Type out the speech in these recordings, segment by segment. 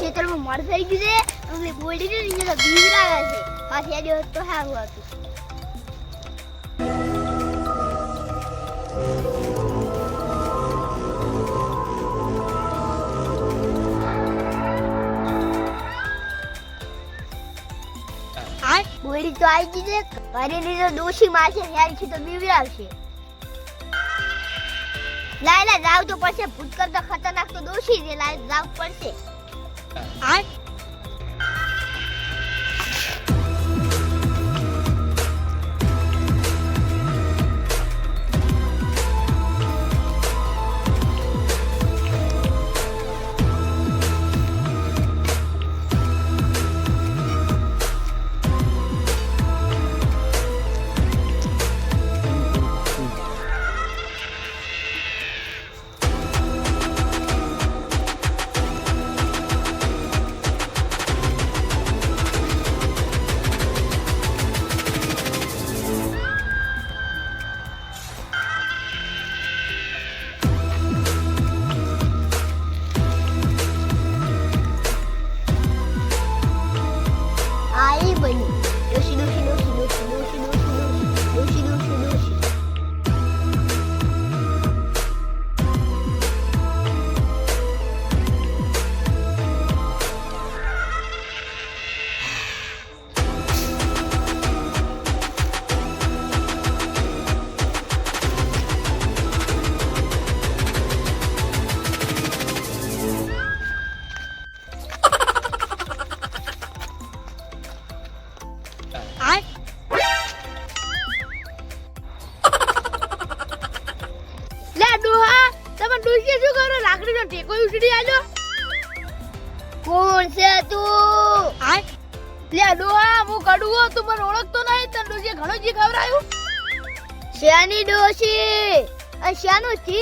ખેતરમાં મળ થઈ ગઈ છે અને બોડી ને નીચે તો બીવડાવે છે પાછી આજે તો સારું હતું બોડી તો આવી ગઈ છે ઘરે તો દોશી મારશે ત્યારથી તો બીવડાવશે લાયલા જાવ તો પછી ભૂત કરતા ખતરનાક તો દોશી છે લાય જાવ પડશે લાકડીનો ટેકો ઉછળી આજો કોણ છે તું લે ડોહા હું કડુઓ તું મને ઓળખતો નહીં તને ડોશી ઘણો જી ખવરાયું શેની ડોશી આ શાનું છે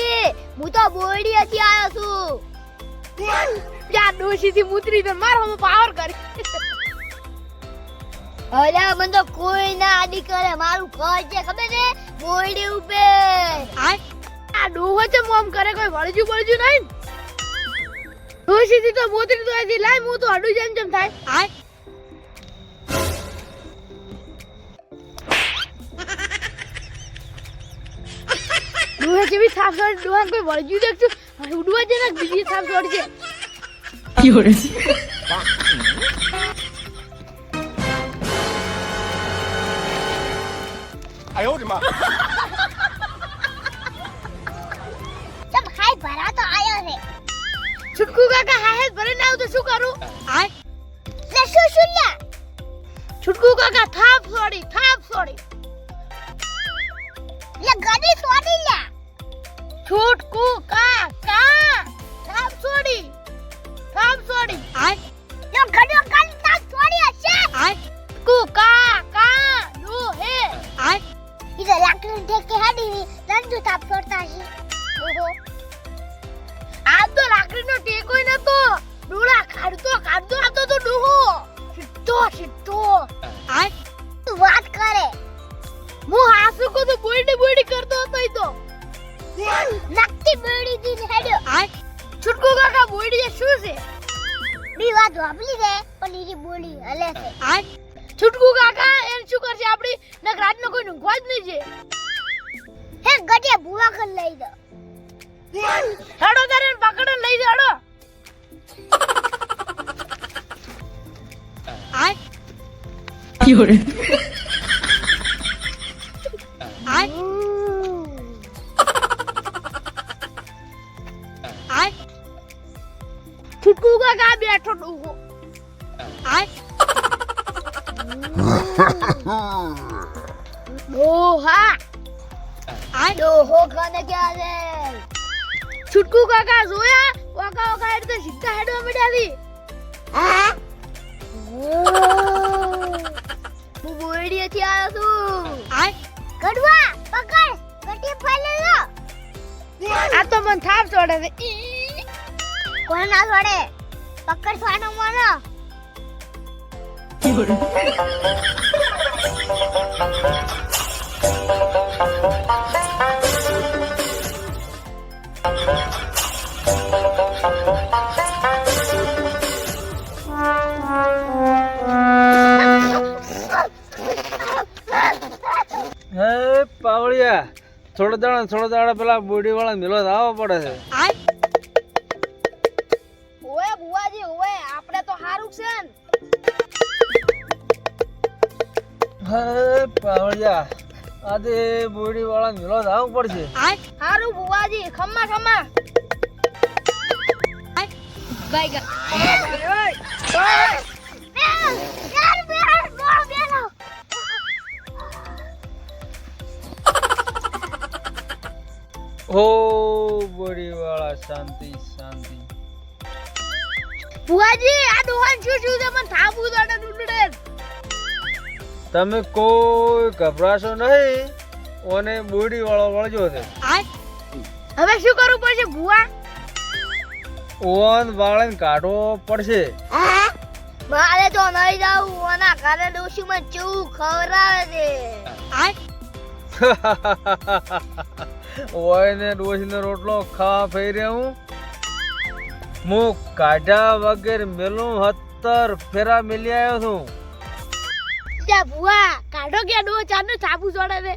હું તો બોડી હતી આયો છું યા ડોશી થી મુતરી તો મારો હું પાવર કરી અલ્યા મને તો કોઈ ના આડી કરે મારું ઘર છે ખબર છે બોડી ઉપર આ ડોહો છે મોમ કરે કોઈ વળજુ બળજુ નહીં ડોશી થી તો મોતરી તો આજી લાય હું તો હડું જેમ થાય ડોહા જેવી સાફ સોડ ડોહા કોઈ વળજુ દેખતું ઉડવા દે ને બીજી સાફ સોડ છે યોરે આયો રે માં સબ હાય ભરા તો આયો છે છુટકુ કાકા હાય ભરે ના તો શું કરું લે શું લે છુટકુ કાકા થાપ છોડી લે ગાડી છોડી લે છુટકુ કાકા થાપ છોડી યો ગાડી થાપ છોડી હશે છુટકુ કાકા નો હે इधर लाकड़ी देख के हडी लंडू ताप छोड़ता है ओहो आप तो लाकड़ी नो टेको न तो डोला काढतो आ तो डोहो शिट्टो आज तू बात करे मु हासु को तो बोडी करतो હતો ઈ તો નક્કી બોડી દી હેડ્યો આજ છુટકુ કાકા બોડી શું છે બી વાત વાપલી દે પણ ઈરી બોડી હલે છે આજ છુટકુ કાકા એન શું કરશે આપડી નગરાજ નો કોઈ નુંખવા જ નહીં છે હે ગટે ભૂવા કર લઈ દો હેડો તારે પકડ લઈ દે હેડો આય યોરે આય છુટકુ કાકા બેઠો ડૂગો આય ડોહા આ ડોહો ખાને ક્યાં છે છુટકુ કાકા જોયા કાકા એટલે સીધા હેડવા મળ્યાથી હા હું બોડી થી આવ્યો છું આ કડવા પકડ ગટી ફાલે લો આ મને થાપ છોડે છે. કોણ ના છોડે? પકડવાનો મને. હે પાવળિયા, થોડા દાડા પેલા બોડી વાળા મેલો આવવા પડે છે. ઓએ બુવાજી ઓએ, આપણે તો હારું છે ને. હે પાવળિયા, આજે બોડી વાળા મેલો આવવું પડશે. હારું બુવાજી, ખમ્મા ખમ્મા. બાય ગા. ઓ બોડી વાળા, શાંતિ શાંતિ. બુવાજી આ દોહન શું શું છે, મને થાપું દોડે ડુડડે. તમે કોઈ ગભરાશો નહીં, ઓને બોડી વાળો વળજો છે. હવે શું કરવું પડશે બુવા? ઓન વાળાને કાઢવો પડશે. મારે તો નહીં જાવું, ઓના ઘરે ડોશી માં ચૂ ખવરાવે છે. ઓયને ડોશીનો રોટલો ખાવા ફરી રહ્યો હું કાઢ્યા વગર મેલું 17 ફેરા મેલી આવ્યો છું. જા બુવા કાઢો કે ડો ચાર નું થાપું જોડે છે.